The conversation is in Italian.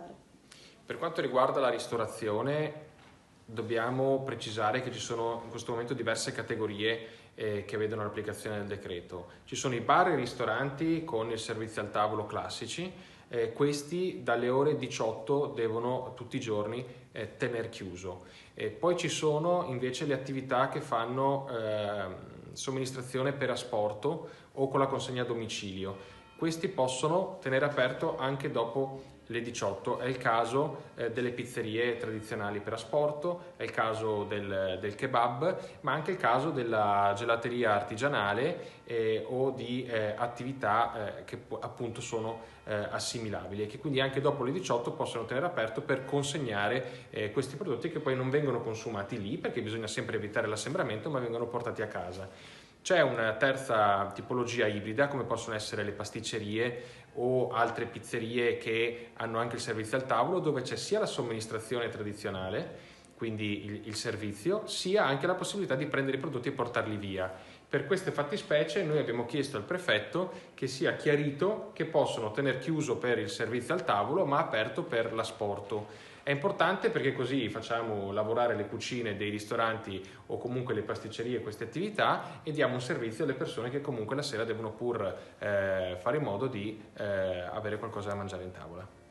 fare. Per quanto riguarda la ristorazione, dobbiamo precisare che ci sono in questo momento diverse categorie che vedono l'applicazione del decreto. Ci sono i bar e i ristoranti con il servizio al tavolo classici, questi dalle ore 18 devono tutti i giorni tener chiuso. Poi ci sono invece le attività che fanno somministrazione per asporto o con la consegna a domicilio. Questi possono tenere aperto anche dopo le 18, è il caso delle pizzerie tradizionali per asporto, è il caso del kebab, ma anche il caso della gelateria artigianale o di attività che appunto sono assimilabili e che quindi anche dopo le 18 possono tenere aperto per consegnare questi prodotti che poi non vengono consumati lì perché bisogna sempre evitare l'assembramento, ma vengono portati a casa. C'è una terza tipologia ibrida, come possono essere le pasticcerie o altre pizzerie che hanno anche il servizio al tavolo, dove c'è sia la somministrazione tradizionale, quindi il servizio, sia anche la possibilità di prendere i prodotti e portarli via. Per queste fattispecie noi abbiamo chiesto al prefetto che sia chiarito che possono tener chiuso per il servizio al tavolo, ma aperto per l'asporto. È importante perché così facciamo lavorare le cucine dei ristoranti o comunque le pasticcerie queste attività e diamo un servizio alle persone che comunque la sera devono pur fare in modo di avere qualcosa da mangiare in tavola.